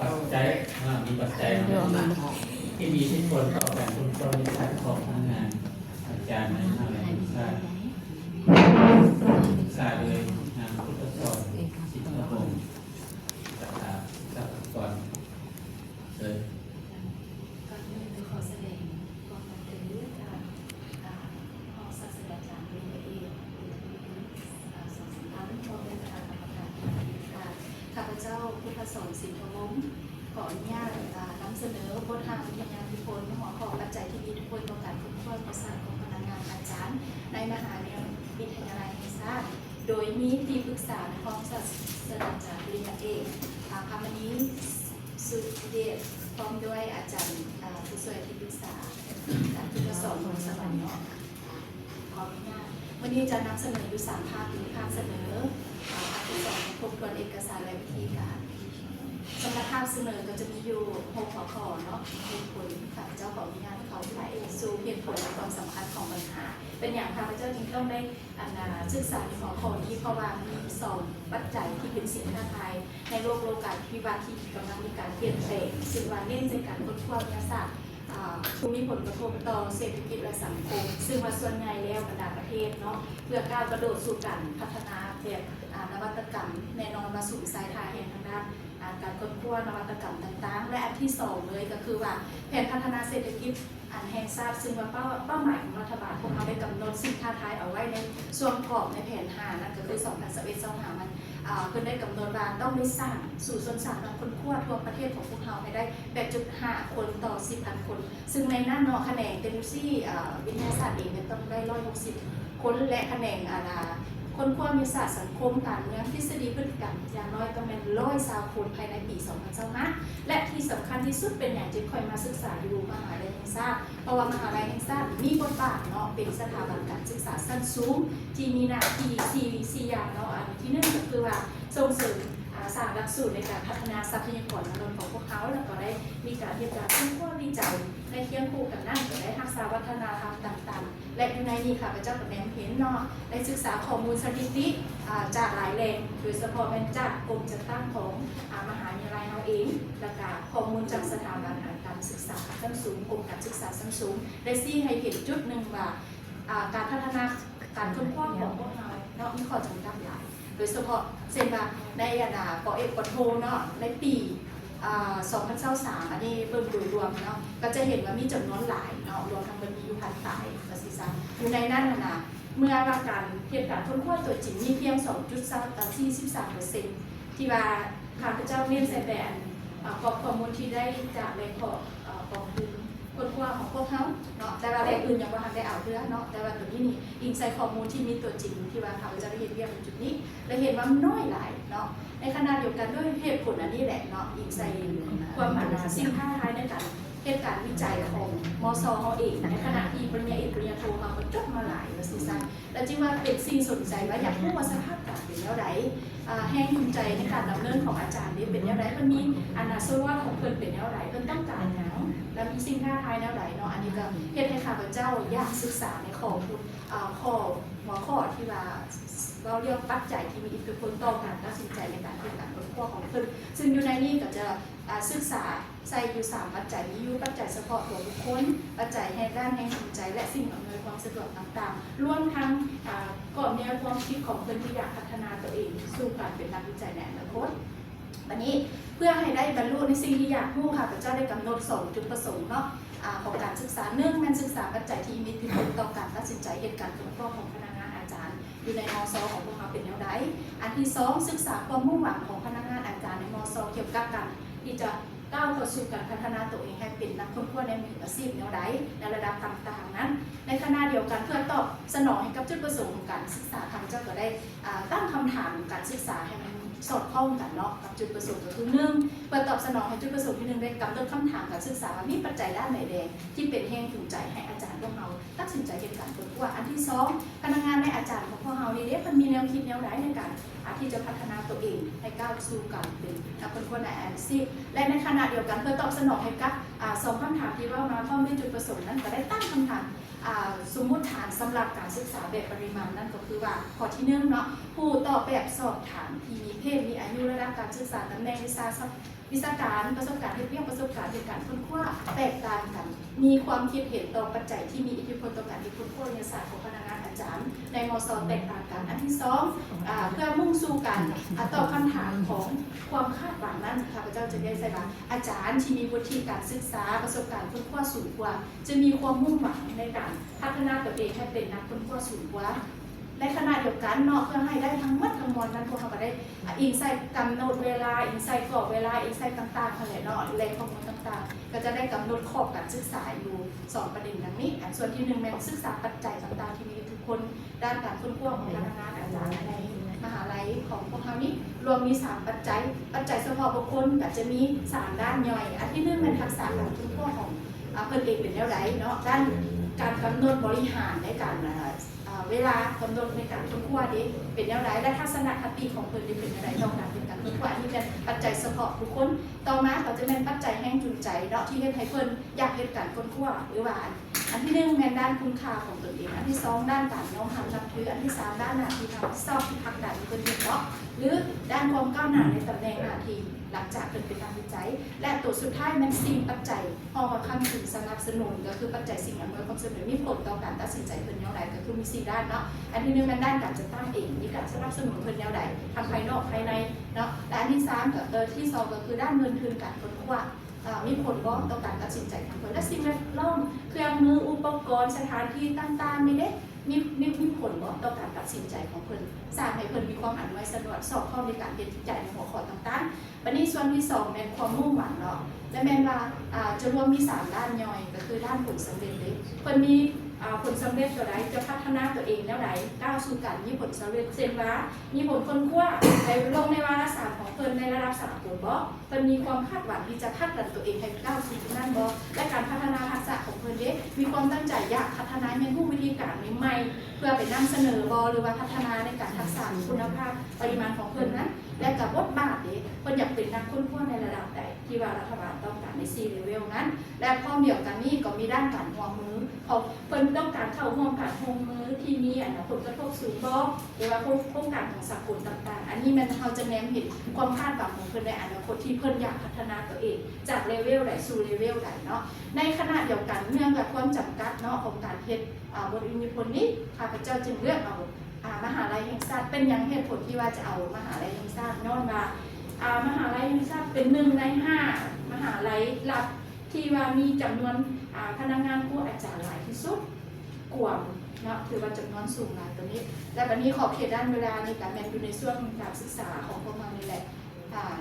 ปัจจัยมีปัจจัยที่มีอิทธิพลต่อการคุ้มครองวิชาของพนักงานอาจารย์ในมหาวิทยาลัยศึกษาเลยงานพุทธศาสนาสิทธิพงศ์สาขาทรัพยากรเลย ก่อนอื่นขอแสดงความยินดีกับของศาสตราจารย์ปริญญาเอกสองสำคัญพร้อมด้วยคณะกรรมการข้าพเจ้าพุทธสอนสินทวงศ์ขออนุญาตนำเสนอบททางวิทยานิพนธ์หัวข้อปัจจัยที่มีอิทธิพลต่อการคุ้มครองประสาทของพนักงานอาจารย์ในมหาวิทยาลัยแห่งชาติโดยมีที่ปรึกษาของศาสตราจารย์ปริญญาเอกคำนี้สุดเดชพร้อมด้วยอาจารย์ผู้ช่วยที่ปรึกษาการพุทธสอนของสวรรค์เนาะขออนุญาตวันนี้จะนำเสนออยู่3ภาคหรือภาคเสนอภาคที่2ทบทวนเอกสารและวิธีการสำหรับภาคเสนอก็จะมีอยู่6หัวข้อเนาะเหตุผลข้าพเจ้าขออนุญาตเขาไหลสู่เหตุผลและความสำคัญของปัญหาเป็นอย่างข้าพเจ้าจึงต้องได้ศึกษาในหัวข้อนี้เพราะว่ามี2ปัจจัยที่เป็นสิ่งท้าทายในโลกาภิวัตน์ที่กำลังมีการเปลี่ยนแปลงซึ่งว่าเน้นในการค้นคว้าวิทยาศาสตร์ทุมีผลกระทบต่อเศรษฐกิจและสังคมซึ่งว่าส่วนใหญ่แล้วบรรดาประเทศเนาะเพื่อก้าวกระโดดสู่การพัฒนาแบบนวัตกรรมแน่นอนมาสู่สายทางแห่งทางด้านการค้นคว้านวัตกรรมต่างๆและอันที่2เลยก็คือว่าแผนพัฒนาเศรษฐกิจแห่งชาติซึ่งว่าเป้าหมายของรัฐบาลพวกเขาได้กำหนดสิ่งท้าทายเอาไว้ในส่วนของในแผน5นั่นก็คือ2021-25มันเพื่อได้กำหนดว่าต้องได้สร้างสู่ชนชั้นคนขั้วทั่วประเทศของพวกเขาให้ได้8.5 คนต่อ 10,000 คนซึ่งในหน้าเนาะคะแนนเต็มที่วิทยาศาสตร์เองต้องได้160 คนและคะแนนคนขั้วมีศาสตร์สังคมการเมืองทฤษฎีพฤติกรรมอย่างน้อยต้องเป็น120 คนภายในปี2025และที่สำคัญที่สุดเป็นอย่างที่ค่อยมาศึกษาอยู่มหาวิทยาลัยแห่งชาติเพราะว่ามหาวิทยาลัยแห่งชาติมีบทบาทเนาะเป็นสถาบันการศึกษาชั้นสูงที่มีหน้าที่4อย่างเนาะอันที่1ก็คือว่าส่งเสริมสร้างหลักสูตรในการพัฒนาทรัพยากรมนุษย์ของพวกเขาแล้วก็ได้มีการเรียนการค้นคว้าวิจัยในเคียงคู่กันนั่นก็ได้ทักษะวัฒนธรรมต่างๆและในนี้ค่ะพระเจ้ากับแนมเห็นเนาะได้ศึกษาข้อมูลสถิติจากหลายแหล่งโดยเฉพาะเป็นจากกรมจัดตั้งของมหาวิทยาลัยเราเองและก็ข้อมูลจากสถาบันการศึกษาชั้นสูงกรมการศึกษาชั้นสูงได้ชี้ให้เห็นจุดหนึ่งว่าการพัฒนาการค้นคว้าของพวกเราเนาะมีข้อจำกัดหลายโดยเฉพาะเช่นว่าในปอเอกปอโทเนาะในปี2023อันนี้เบิ่งโดยรวมเนาะก็จะเห็นว่ามีจำนวนหลายเนาะรวมทั้งมันมีอยู่ภายใต้ประสิทธิภาพอยู่ในนั้นนะเมื่อว่าการเหตุการณ์ค้นคว้าตัวจริงมีเพียง 2.43% ที่ว่าข้าพเจ้าเรียนใส่แบบกรอบข้อมูลที่ได้จากแหล่งกองทุนคนคว้าของพวกเขาเนาะแต่ว่าแหล่งอื่นยังว่าได้เอาเรื่องเนาะแต่ว่าตัวนี้นี่อิงใส่ข้อมูลที่มีตัวจริงที่ว่าข้าพเจ้าได้เห็นเรียกในจุดนี้และเห็นว่าน้อยหลายเนาะในขณะเดียวกันด้วยเหตุผลอันนี้แหละเนาะอิงใส่ความหมายสิ่งท้าทายในการเหตุการณ์วิจัยของมศเขาเองในขณะที่ปริญญาเอกปริญญาโทมาก็จบมาหลายแล้วสิซะและจึงว่าเป็นสิ่งสนใจว่าอยากรู้ว่าสภาพการเป็นแล้วไดแห้งภูมิใจในการดำเนินของอาจารย์นี่เป็นแล้วไดมันมีอนาคตว่าของเพิ่นเป็นแล้วไดเพิ่นต้องการหยังและมีสิ่งท้าทายแล้วไดเนาะอันนี้ก็เฮ็ดให้ข้าพเจ้าอยากศึกษาในข้อหัวข้อที่ว่าเราเรียกปัจจัยที่มีอิทธิพลต่อการตัดสินใจในการเฮ็ดการค้นคว้าของเพิ่นซึ่งอยู่ในนี้ก็จะศึกษาใส่อยู่3ปัจจัยมีอยู่ปัจจัยเฉพาะตัวบุคคลปัจจัยให้ด้านแห่งจิตใจและสิ่งอำนวยความสะดวกต่างๆรวมทั้งก็แนวความคิดของคนที่อยากพัฒนาตัวเองสู่การเป็นนักวิจัยในอนาคตวันนี้เพื่อให้ได้บรรลุในสิ่งที่อยากรู้ค่ะพระเจ้าได้กำหนด2จุดประสงค์เนาะของการศึกษา1มันศึกษาปัจจัยที่มีอิทธิพลต่อการตัดสินใจเหตุการณ์ค้นคว้าของพนักงานอาจารย์อยู่ในมศของพวกเขาเป็นแนวใดอันที่2ศึกษาความมุ่งหวังของพนักงานอาจารย์ในมศเกี่ยวกับการที่จะก้าวเข้าสู่การพัฒนาตัวเองให้เป็นนักค้นคว้าในมืออาชีพแนวใดในระดับต่างๆนั้นในขณะเดียวกันเพื่อตอบสนองให้กับจุดประสงค์ของการศึกษาทางเจ้าก็ได้ตั้งคำถามการศึกษาให้มันสอดคล้องกันเนาะกับจุดประสงค์ก็คือ1เพื่อตอบสนองให้จุดประสงค์ที่1ได้กำหนดคำถามการศึกษาว่ามีปัจจัยด้านไหนแดงที่เป็นแห่งจูงใจให้อาจารย์พวกเราตัดสินใจในการค้นคว้าอันที่2พนักงานในอาจารย์ของพวกเราเนี่ยมันมีแนวคิดแนวไหนในการที่จะพัฒนาตัวเองให้ก้าวสู่การเป็นนักค้นคว้าในอาชีพและในขณะเดียวกันเพื่อตอบสนองให้กับ2คำถามที่ว่ามาพร้อมด้วยจุดประสงค์นั้นก็ได้ตั้งคำถาม สมมุติฐานสำหรับการศึกษาแบบปริมาณนั่นก็คือว่าข้อที่1เนาะผู้ตอบแบบสอบถามที่มีเพศมีอายุระดับการศึกษาตำแหน่งวิชาการประสบการณ์เรียนประสบการณ์ในการค้นคว้าแตกต่างกันมีความคิดเห็นต่อปัจจัยที่มีอิทธิพลต่อการค้นคว้าวิทยาศาสตร์ของพนักงานอาจารย์ในมศแตกต่างกันอันที่2เพื่อมุ่งสู่การตอบคำถามของความคาดหวังนั้นข้าพเจ้าจะได้ใส่ว่าอาจารย์ที่มีวุฒิการศึกษาประสบการณ์ค้นคว้าสูงกว่าจะมีความมุ่งหวังในการพัฒนาตัวเองให้เป็นนักค้นคว้าสูงกว่าในขณะเดียวกันเนาะเพื่อให้ได้ทั้งหมดทั้งมวลนั้นพวกเขาก็ได้อิงใส่กำหนดเวลาอิงใส่กรอบเวลาอิงใส่ต่างๆอะไรเนาะแหล่งข้อมูลต่างๆก็จะได้กำหนดขอบการศึกษาอยู่2ประเด็นดังนี้ส่วนที่1แม่นศึกษาปัจจัยต่างๆที่มีทุกคนด้านการค้นคว้าของพนักงานอาจารย์ในมหาลัยของพวกเขานี้รวมมี3ปัจจัยเฉพาะบุคคลก็จะมี3ด้านย่อยอันที่1เป็นทักษะการค้นคว้าของเพิ่นเองเป็นแนวใดเนาะด้านการกำหนดบริหารในการเวลากำหนดในการค้นคว้านี้เป็นแนวใดและทัศนคติของเพิ่นเป็นแนวใดต่อการเป็นการค้นคว้าที่เป็นปัจจัยเฉพาะบุคคลต่อมาก็จะเป็นปัจจัยแห่งจูงใจเนาะที่เฮ็ดให้เพิ่นอยากเฮ็ดการค้นคว้าหรือว่าอันที่1แม่นด้านคุณค่าของตนเองอันที่2ด้านการน้อมรับนับถืออันที่3ด้านหน้าที่ทำชอบที่พักดันเพิ่นเฮ็ดเนาะหรือด้านความก้าวหน้าในตำแหน่งหน้าที่หลังจากเป็นการวิจัยและตัวสุดท้ายมันสิ่งปัจจัยห้องคำถึงสนับสนุนก็คือปัจจัยสิ่งอำนวยความสะดวกมีผลต่อการตัดสินใจเพิ่นแนวใดก็คือมี4ด้านเนาะอันที่1มันด้านการจัดตั้งเองมีการสนับสนุนเพิ่นแนวใดทางภายนอกภายในเนาะและอันที่3ก็ที่2ก็คือด้านเงินทุนการค้นคว้ามีผลบ่ต่อการตัดสินใจของเพิ่นและสิ่งแวดล้อมเครื่องมืออุปกรณ์สถานที่ต่างๆมีมีผลบ่ต่อการตัดสินใจของเพิ่นสร้างให้เพิ่นมีความอำนวยสะดวกสอบเข้าในการเรียนวิจัยในหัวข้อต่างๆบัดนี้ส่วนที่2แม่นความมุ่งหวังเนาะและแม่นว่าจะรวมมี3ด้านย่อยก็คือด้านผลสำเร็จเลยเพิ่นมีผลสำเร็จตัวใดจะพัฒนาตัวเองแนวใดก้าวสู่การมีผลสำเร็จเช่นว่ามีผลค้นคว้าในลงในวารสารของเพิ่นในระดับสากลบ่เพิ่นมีความคาดหวังที่จะพัฒนาตัวเองให้ก้าวสู่ตรงนั้นบ่และการพัฒนาทักษะของเพิ่นเด้มีความตั้งใจอยากพัฒนาเรียนรู้วิธีการใหม่ๆเพื่อไปนำเสนอบ่หรือว่าพัฒนาในการทักษะคุณภาพปริมาณของเพิ่นนั้นและกับบทบาทเด้เพิ่นอยากเป็นนักค้นคว้าในระดับใดที่ว่ารัฐบาลต้องการใน4เลเวลนั้นและพร้อมเดียวกันนี้ก็มีด้านการร่วมมือของเพิ่นต้องการเข้าร่วมการร่วมมือที่มีผลกระทบสูงบ่หรือว่าโครงการของสากลต่างๆอันนี้มันเราจะแนมเห็นความคาดหวังของเพิ่นในอนาคตที่เพิ่นอยากพัฒนาตัวเองจากเลเวลใดสู่เลเวลใดเนาะในขณะเดียวกันเนื่องจากความจำกัดเนาะของการเฮ็ดบทอิทธิพลนี้ข้าพเจ้าจึงเลือกเอามหาลัยแห่งชาติเป็นอย่างเหตุผลที่ว่าจะเอามหาลัยแห่งชาติย้อนว่ามหาลัยแห่งชาติเป็น1ใน5มหาลัยรัฐที่ว่ามีจำนวนพนักงานผู้อาจารย์หลายที่สุดกว่าเนาะถือว่าจำนวนสูงหลายตัวนี้และวันนี้ขอเขตด้านเวลาในการแบ่งอยู่ในช่วงการศึกษาของพวกเรานี่แหละ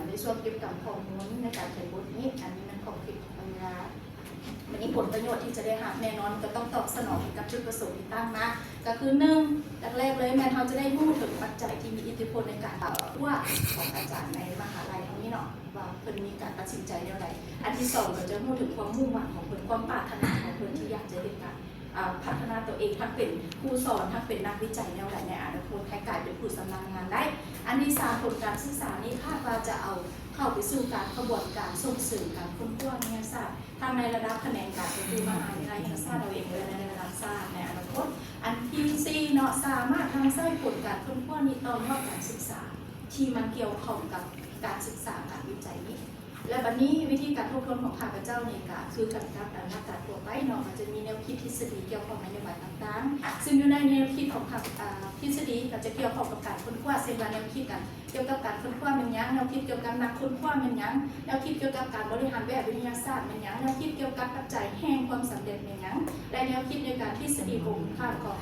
ในช่วงเก็บกับข้อมูลในการเขียนบทนี้อันนี้มันขอเขตของเวลาวันนี้ผลประโยชน์ที่จะได้รับแน่นอนก็ต้องตอบสนองกับจุดประสงค์ที่ตั้งมาก็คือ1แรกเลยแม่เราจะได้รู้ถึงปัจจัยที่มีอิทธิพลในการว่าของอาจารย์ในมหาลัยทั้งนี้เนาะว่าเพิ่นมีการตัดสินใจอย่างไรอันที่2ก็จะรู้ถึงความมุ่งหวังของเพิ่นความปรารถนาของเพิ่นที่อยากจะเรียนการพัฒนาตัวเองทั้งเป็นผู้สอนทั้งเป็นนักวิจัยแนวไหนในอนาคตให้กลายเป็นผู้สำนักงานได้อันที่3ผลการศึกษานี้คาดว่าจะเอาเข้าไปสู่การกระบวนการส่งเสริมการค้นคว้าวิทยาศาสตร์ทั้งในระดับแขนงการเป็นผู้มหาวิทยาลัยแห่งชาติเราเองและในระดับชาติในอนาคตอันที่4เนาะสามารถทำให้ผลการค้นคว้านี้ต่อยอดการศึกษาที่มันเกี่ยวข้องกับการศึกษาการวิจัยนี้และบัดนี้วิธีการทบทวนของข้าพเจ้าในการคือการนักการทั่วไปเนาะมันจะมีแนวคิดทฤษฎีเกี่ยวข้องนโยบายต่างๆซึ่งอยู่ในแนวคิดของทฤษฎีก็จะเกี่ยวข้องกับการค้นคว้าเช่นว่าแนวคิดกันเกี่ยวกับการค้นคว้าเป็นยังแนวคิดเกี่ยวกับนักค้นคว้าเป็นยังแนวคิดเกี่ยวกับการบริหารแบบวิทยาศาสตร์เป็นยังแนวคิดเกี่ยวกับปัจจัยแห่งความสำเร็จเป็นยังและแนวคิดในการทฤษฎีของข้าของ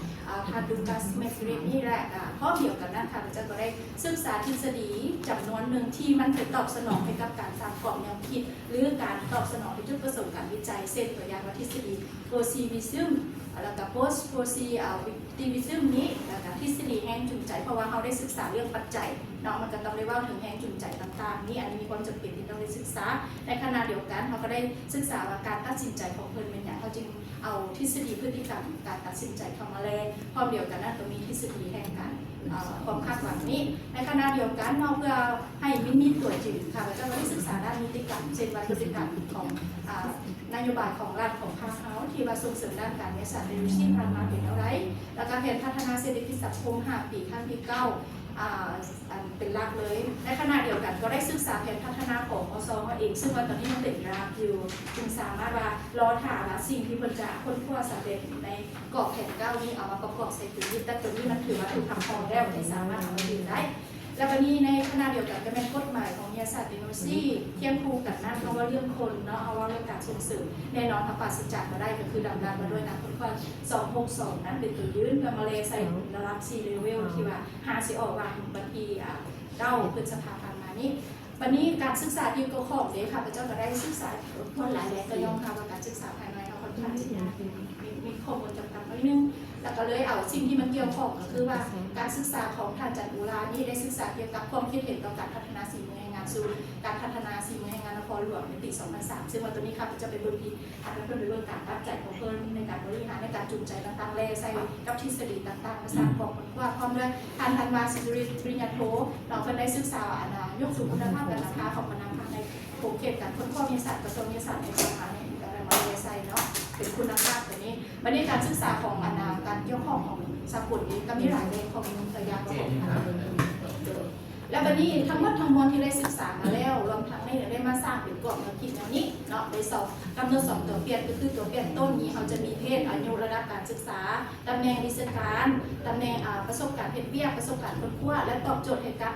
ทาดูกัสเมกเรนี่แหละข้อเดียวกันนั้นข้าพเจ้าก็ได้ศึกษาทฤษฎีจำนวนหนึ่งที่มันเป็นตอบสนองให้กับการตามกรอบแนวคิดหรือการตอบสนองในจุดประสงค์การวิจัยเช่นตัวอย่างว่าทฤษฎีโพซิวิซึมแล้วก็โพสโพซิติวิซึมนี้แล้วก็ทฤษฎีแห่งจูงใจเพราะว่าเขาได้ศึกษาเรื่องปัจจัยเนาะมันก็ต้องได้ว่าถึงแห่งจูงใจต่างๆนี่อันนี้มีความจำเป็นที่ต้องได้ศึกษาในขณะเดียวกันเขาก็ได้ศึกษาว่าการตัดสินใจของเพิ่นเป็นอย่างเขาจึงเอาทฤษฎีพฤติกรรมการตัดสินใจเข้ามาแลกพร้อมเดียวกันนั้นก็มีทฤษฎีแห่งการความคาดหวังนี้ในขณะเดียวกันเพื่อให้มิตรตัวจริงค่ะเราจะได้ศึกษาด้านนี้ นิติกรรมเช่นว่าพฤติกรรมของนโยบายของรัฐของพรรคเขาที่ว่าส่งเสริมด้านการเงินศาสตร์ในรุ่นที่ผ่านมาเป็นอะไรแล้วก็แผนพัฒนาเศรษฐกิจสังคม5 ปีขั้นที่9เป็นหลักเลยในขณะเดียวกันก็ได้ศึกษาแผนพัฒนาของอสเองซึ่งว่าตอนนี้มันเป็นราฟอยู่จึงสามารถว่ารอถาว่าสิ่งที่เพิ่นจะค้นคว้าสำเร็จในกรอบแผน9นี้เอามาประกอบใส่ตัวนี้แต่ตัวนี้มันถือว่าถูกทำพอแล้วไม่สามารถเอามาดื่มได้แล้ววันนี้ในขณะเดียวกันก็เป็นกฎหมายของศาสตร์เทคโนโลยีเทียมคู่กันนั่นเพราะว่าเรื่องคนเนาะเอาว่าเรื่องการส่งเสริมแน่นอนถ้าปราศจากมาได้ก็คือดำเนินมาด้วยนะคนว่า262นั้นเป็นตัวยืนกับมาเลใส่ระดับ4เลเวลที่ว่า5สิออกวางบางที9พฤษภาคมมานี้วันนี้การศึกษาที่ตัวของเด็กค่ะพระเจ้าก็ได้ศึกษาคนหลายแหล่งก็ยอมรับว่าการศึกษาภายในเราค่อนข้างที่จะมีข้อมูลจำกัดน้อยนึงแล้วก็เลยเอาสิ่งที่มันเกี่ยวข้องก็คือว่าการศึกษาของท่านจันอุรานี่ได้ศึกษาเกี่ยวกับความคิดเห็นต่อการพัฒนา4 เมืองแห่งงานสู่การพัฒนา4 เมืองแห่งงานนครหลวงในปี 2003 ซึ่งวันตัวนี้ค่ะจะเป็นบทที่อาจจะเพิ่มไปเรื่องการตั้งใจของเพิ่มในการบริหารในการจูงใจต่างๆแลใส่กับทฤษฎีต่างๆภาษาบอกว่าพร้อมด้วยท่านธันวาสิริปริญญาโทเราเพิ่นได้ศึกษายกสู่คุณภาพการราคาของพนักงานในโครงเขตการค้นคว้าวิทยาศาสตร์กระทรวงวิทยาศาสตร์ในสาขาในมาเลเซียเนาะเป็นคุณภาพตัวนี้วันนี้การศึกษาของการเกี่ยวข้องของสกุลนี้ก็มีหลายเรื่องของตัวอย่างของแล้ววันนี้ทั้งหมดทั้งมวลที่ได้ศึกษามาแล้วรวมทั้งได้มาสร้างเป็นกรอบแนวคิดแนวนี้เนาะโดยกำหนด2 ตัวเปลี่ยนก็คือตัวเปลี่ยนต้นนี้เขาจะมีเพศอายุระดับการศึกษาตำแหน่งวิชาการตำแหน่งประสบการณ์เฮ็ดเวียกประสบการณ์ค้นคว้าและตอบโจทย์ให้กับ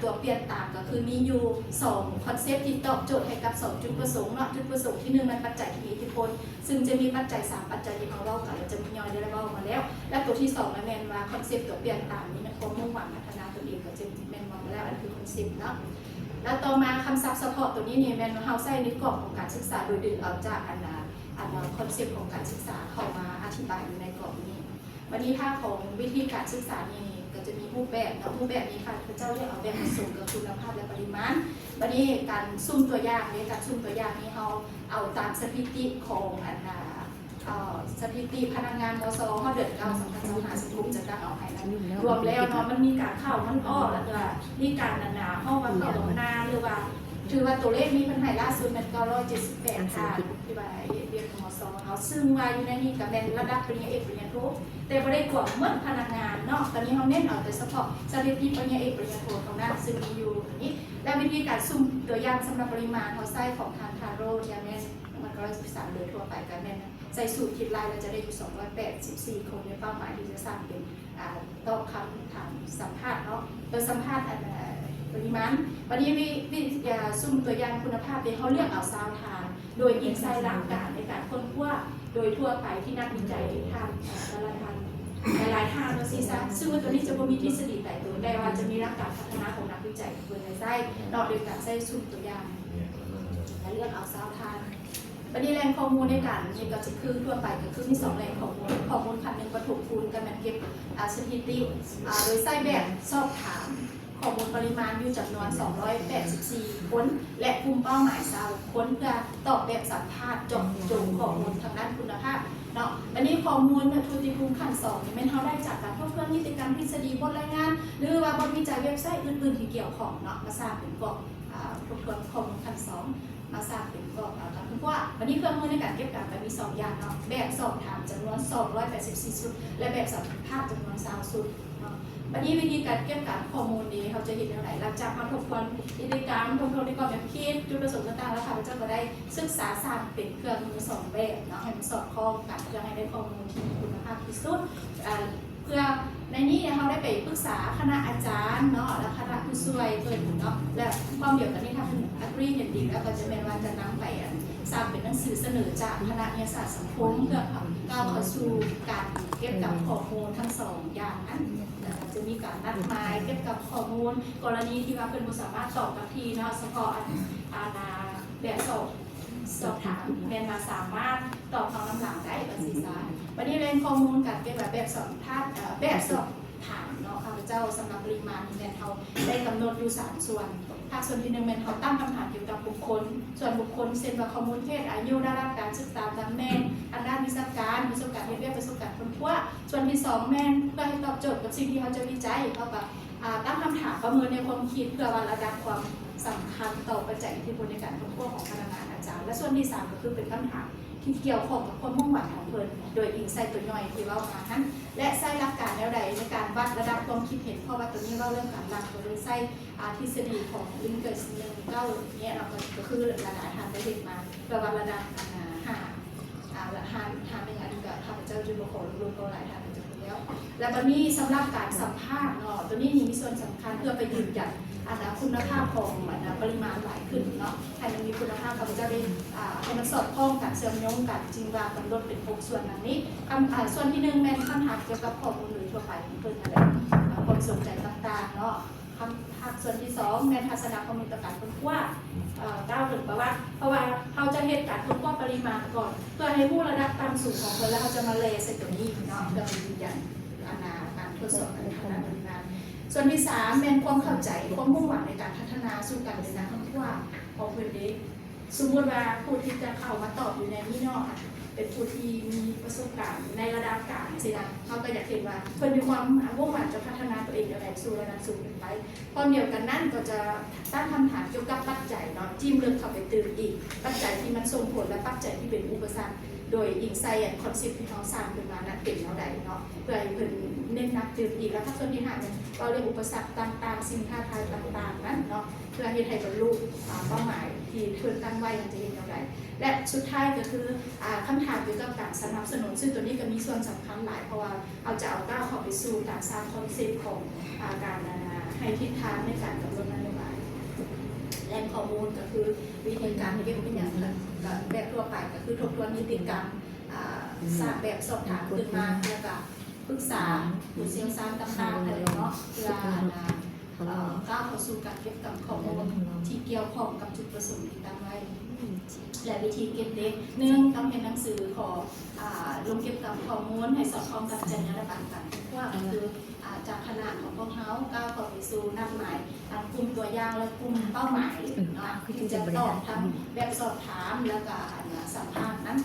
ตัวเปลี่ยนตามก็คือมีอยู่2คอนเซปต์ที่ตอบโจทย์ให้กับ2จุดประสงค์เนาะจุดประสงค์ที่1มันปัจจัยที่มีอิทธิพลซึ่งจะมีปัจจัย3ปัจจัยที่เราเล่ากันเราจะมีย่อยได้เล่ามาแล้วและตัวที่2มันแม่นว่าคอนเซปต์ตัวเปลี่ยนตามนี้มันความมุ่งหวังพัฒนาตัวเองก็จะแม่นมองแล้วอันคือคอนเซปต์เนาะแล้วต่อมาคำศัพท์เฉพาะตัวนี้นี่แม่นเฮาใช้ในกรอบของการศึกษาโดยดึงเอาจากคอนเซปต์ของการศึกษาเข้ามาอธิบายอยู่ในกรอบนี้วันนี้ถ้าของวิธีการศึกษานี่ก็จะมีรูปแบบนะรูปแบบนี้ค่ะพระเจ้าเรียกเอาแบบผสมกับคุณภาพและปริมาณวันนี้การซุ่มตัวอย่างนี้การซุ่มตัวอย่างนี้เราเอาตามสถิติของสถิติพนักงานมสเขาเดือน9/2026จะตั้งเอาให้นั้นรวมแล้วเนาะมันมีการเข้ามันออกแล้วก็มีการเข้ามาเข้าลงนาหรือว่าถือว่าตัวเลขนี้เป็นไฮล่าสุดเป็น978ค่ะที่ว่าเรียนของมสเขาซึ่งว่าอยู่ในนี้กับเป็นระดับปริญญาเอกปริญญาโทแต่ไม่ได้กว่าเมื่อพนักงานเนาะตอนนี้เขาเน้นเอาแต่เฉพาะสถิติปริญญาเอกปริญญาโทของนั้นซึ่งมีอยู่นี้และวิธีการซุ่มตัวอย่างสำหรับปริมาณเขาใส่ของทางคาร์โรที่แม่มัน113โดยทั่วไปกันแม่ใส่สูตรคิดลายเราจะได้อยู่284 คนในเป้าหมายที่จะสร้างเป็นตอบคำถามสัมภาษณ์เนาะโดยสัมภาษณ์ปริมาณวันนี้วิทยาซุ่มตัวอย่างคุณภาพที่เขาเลือกเอาซาวทานโดยยิงใส่หลักการในการค้นคว้าโดยทั่วไปที่นักวิจัยทำหลายทางนะซีซ่าซึ่งตัวนี้จะบ่มีทฤษฎีแต่ตัวได้ว่าจะมีหลักการพัฒนาของนักวิจัยเพื่อในไส้นอกโดยการใช้ซุ่มตัวอย่างและเลือกเอาซาวทานวันนี้แหล่งข้อมูลในการนี่ก็จะคือทั่วไปก็คือมี2แหล่งข้อมูลพันหนึ่งประถมคูณกันมันเก็บสถิติโดยใส่แบบสอบถามข้อมูลปริมาณอยู่จำนวน284 คนและกลุ่มเป้าหมาย20 คนเพื่อตอบแบบสัมภาษณ์จบข้อมูลทางด้านคุณภาพเนาะวันนี้ข้อมูลทุติภูมิขั้น2นี่แม่นเราได้จากการทบทวนนิติกรรมทฤษฎีบทรายงานหรือว่าบทวิจัยเว็บไซต์อื่นๆที่เกี่ยวข้องเนาะมาสร้างเป็นกรอบทบทวนข้อมูลขั้น2มาสร้างเป็นกรอบการเพราะว่าวันนี้เครื่องมือในการเก็บการไปมี2อย่างเนาะแบบสอบถามจำนวน284 ชุดและแบบสัมภาษณ์จำนวน20 ชุดวันนี้วิธีการเก็บการข้อมูลนี้เขาจะเห็นอะไรหลังจากมาทบทวนนิติกรรมทบทวนในกรอบแบบคิดจุดประสงค์ต่างๆแล้วค่ะพระเจ้าก็ได้ศึกษาสร้างเป็นเครื่องมือ2แบบเนาะให้มันสอดคล้องกันเพื่อให้ได้ข้อมูลที่มีคุณภาพที่สุดเพื่อในนี้เขาได้ไปปรึกษาคณะอาจารย์เนาะและคณะผู้ช่วยเพิ่นเนาะและความเดียวกันนี้ถ้าเป็นอักรีเห็นดีแล้วก็จะเป็นว่าจะนำไปสร้างเป็นหนังสือเสนอจากคณะวิทยาศาสตร์สังคมเพื่อก้าวเข้าสู่การเก็บกับข้อมูลทั้ง2อย่างนั้นจะมีการนัดหมายเก็บกับข้อมูลกรณีที่ว่าเป็นผู้สามารถตอบกับทีเนาะเฉพาะแบบสอบถามแม่นมาสามารถตอบคำหลังได้ประสิทธิภาพวันนี้เรียนข้อมูลการเก็บแบบสอบถามเนาะข้าพเจ้าสำหรับปริมาณแม่นเขาได้กำหนดอยู่3 ส่วนภาคส่วนที่1แม่นเขาตั้งคำถามเกี่ยวกับบุคคลส่วนบุคคลเช่นว่าข้อมูลเพศอายุระดับการศึกษาตำแหน่งทางด้านวิชาการประสบการณ์เรียนประสบการณ์ค้นคว้าส่วนที่2แม่นเพื่อให้ตอบโจทย์กับสิ่งที่เขาจะวิจัยเขากับ ตั้งคำถามประเมินในความคิดเพื่อวัดระดับความสำคัญต่อปัจจัยอิทธิพลในการทำงานของพนักงานอาจารย์และส่วนที่3ก็คือเป็นคำถามที่เกี่ยวข้องกับความมุ่งหวังของเพิ่นโดยอิงใส่ตัวย่อยที่เรามานั้นและใส่หลักการแนวใดในการวัดระดับความคิดเห็นเพราะว่าตัวนี้เราเริ่มการหลักโดยใส่ทฤษฎีของลิงเกอร์1 9เนี่ยเราก็คือหลายๆทางได้เห็นมาเพื่อวัดระดับหาหนึ่งอันนี้ก็ข้าพเจ้าจุลโขรวมๆก็หลายทางจะพูดแล้วและวันนี้สำหรับการสัมภาษณ์เนาะตัวนี้มีส่วนสำคัญเพื่อไปยืนยันคุณภาพของปริมาณหลายขึ้นเนาะให้มันมีคุณภาพข้าพเจ้าได้ให้มันสอดคล้องกันเชื่อมโยงกันจริงว่ากำหนดเป็น6ส่วนดังนี้ส่วนที่1แม่นคำถามเกี่ยวกับข้อมูลหรือทั่วไปของเพิ่นอะไรความสนใจต่างๆเนาะคำถามส่วนที่2แม่นทัศนคติต่อการค้นคว้าก้าวถึงประวัติเพราะว่าเขาจะเฮ็ดการค้นคว้าปริมาณก่อนเพื่อให้ผู้ระดับต่ำสูงของเพิ่นแล้วเขาจะมาเลเซตตัวนี้เนาะเพื่อยืนยันการทดสอบการพัฒนาปริมาณส่วนที่3เป็นความเข้าใจความมุ่งหวังในการพัฒนาสู่การเป็นนักค้นคว้าของเพิ่นเด้สมมติว่าผู้ที่จะเข้ามาตอบอยู่ในนี้เนาะเป็นผู้ที่มีประสบการณ์ในระดับกลางสินะเขาก็อยากเห็นว่าเพิ่นมีความมุ่งหวังจะพัฒนาตัวเองอย่างไรสู่ระดับสูงขึ้นไปพร้อมเดียวกันนั่นก็จะตั้งคำถามเกี่ยวกับปัจจัยเนาะจิ้มลึกเข้าไปตื่นอีกปัจจัยที่มันส่งผลและปัจจัยที่เป็นอุปสรรคโดยอิงไซน์คอนเซ็ปต์ที่เขาสร้างขึ้นมานั้นเป็นแนวใดเนาะเพื่อให้เพิ่นเน้นนักตื่นอีกแล้วถ้าส่วนที่5เนี่ยเราเรียกอุปสรรคต่างๆสิ่งท้าทายต่างๆนั้นเนาะเพื่อให้ไทยบรรลุเป้าหมายที่เพิ่นตั้งไว้มันจะเห็นแนวใดและสุดท้ายก็คือคำถามเกี่ยวกับการสนับสนุนซึ่งตัวนี้ก็มีส่วนสำคัญหลายเพราะว่าเอาจะเอาก้าวเข้าไปสู่การสร้างคอนเซ็ปต์ของการให้ทิศทางในการกำหนดนโยบายแหล่งข้อมูลก็คือวิธีการเก็บเป็นอย่างแบบทั่วไปก็คือทบทวนนิติกรรมสร้างแบบสอบถามขึ้นมาแล้วก็ปรึกษาผู้เชี่ยวชาญต่างๆอะไรเนาะเพื่อก้าวเข้าสู่การเก็บกับข้อมูลที่เกี่ยวข้องกับจุดประสงค์ที่ตั้งไว้และวิธีเก็บเด็ก1ต้องเป็นหนังสือขอลงเก็บกับข้อมูลให้สอดคล้องกับจรรยาบรรณการว่าคือจากขนาดของพวกเขาก้าวเข้าไปสู่นัดหมายกลุ่มตัวอย่างและกลุ่มเป้าหมายที่จะตอบทั้งแบบสอบถามแล้วก็สัมภาษณ์นั้น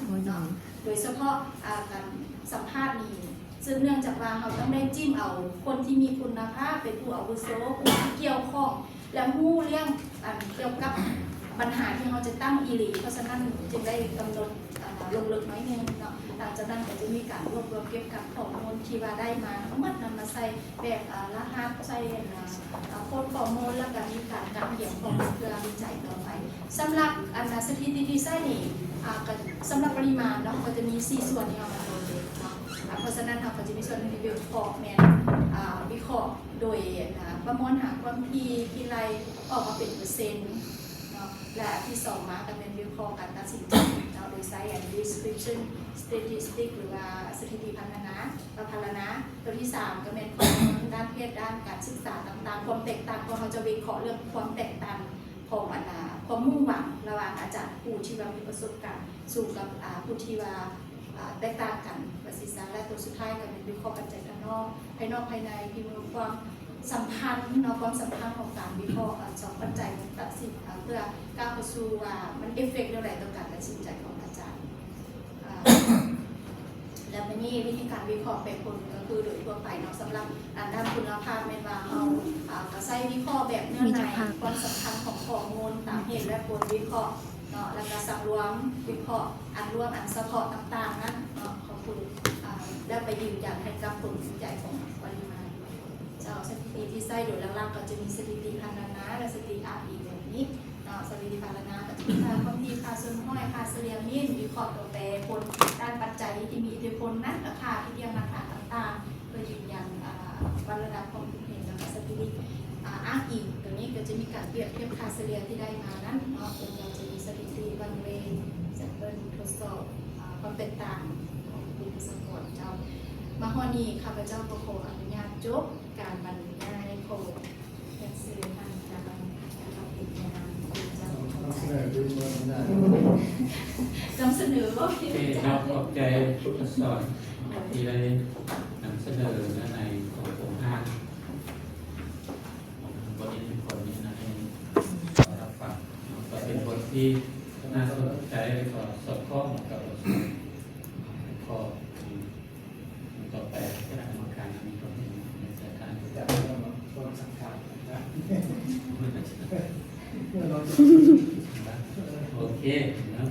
โดยเฉพาะการสัมภาษณ์นี้ซึ่งเนื่องจากว่าเขาต้องได้จิ้มเอาคนที่มีคุณภาพเป็นผู้อาวุโสผู้ที่เกี่ยวข้องและผู้เรื่องเกี่ยวกับปัญหาที่เขาจะตั้งอีหลีเพราะฉะนั้นจึงได้กำหนดลงลึกน้อยนึงเนาะหลังจากนั้นก็จะมีการรวบรวมเก็บกับข้อมูลที่ว่าได้มาทั้งหมดนำมาใส่แบบรหัสใส่โค้ดข้อมูลแล้วก็มีการเขียนข้อมูลเพื่อวิจัยต่อไปสำหรับสถิติที่ใส่นี่สำหรับปริมาณเนาะก็จะมี4ส่วนที่เอามาโดยเนาะเพราะฉะนั้นเราก็จะมีส่วนที่วิเคราะห์แมนวิเคราะห์โดยประมวลหาความที่ไรออกมาเป็นเปอร์เซ็นต์และที่2มาก็เป็นวิเคราะห์การตัดสินใจโดยใช้ description statistic หรือว่าสถิติพันนาตัวที่3ก็เป็นข้อมูลด้านเพศด้านการศึกษาต่างๆความแตกต่างเขาจะวิเคราะห์เรื่องความแตกต่างของความมุ่งหวังระหว่างอาจารย์ผู้ที่ว่ามีประสบการณ์สู่กับผู้ที่ว่าแตกต่างกันประสิทธิภาพและตัวสุดท้ายก็เป็นวิเคราะห์ปัจจัยภายนอกภายในที่มีความสัมพันธ์ความสัมพันธ์ของการวิเคราะห์2ปัจจัยตัดสินเพื่อก้าวไปสู่ว่ามันเอฟเฟกต์อะไรต่อการตัดสินใจของอาจารย์แล้วมันนี่วิธีการวิเคราะห์เป็นคนก็คือโดยทั่วไปสำหรับด้านคุณภาพเมนว่าเราก็ใช้วิเคราะห์แบบเนื้อในความสำคัญของข้อมูลตามเหตุและผลวิเคราะห์แล้วก็สังรวมวิเคราะห์รวมเฉพาะต่างๆนั้นของคุณแล้วไปยืนยันให้กับผลวิจัยของปริมาณสถิติที่ใส่โดยหลักๆก็จะมีสถิติพันธนาและสถิติREแบบนี้สถิติพันธนาก็จะมีค่าความถี่ค่าส่วนห้อยค่าเฉลี่ยมินวิเคราะห์ตัวแปรผลด้านปัจจัยที่มีอิทธิพลนั้นกับค่าที่เรียงราคาต่างๆเพื่อยืนยันวัดระดับความคิดเห็นและสถิติREตัวนี้ก็จะมีการเปรียบเทียบค่าเฉลี่ยที่ได้มานั้นเป็นเราจะมีสถิติวันเวย์แซมเปิลทดสอบความแตกต่างของกลุ่มสกอตเจ้ามาฮอนี้ข้าพเจ้าขออนุญาตจบการบรรยายโคเอกสื่อทางการบรรยายการติดนามเจ้านำเสนอว่าที่เราขอบใจผู้สอนที่ได้นำเสนอในของผมห้างบทนี้คนนี้นะให้รับฟังก็เป็นบทที่น่าสนใจก็สอดคล้องกับข้อต่อไปที่ทางการมีความเห็นในสถานการณ์ โอเคนะ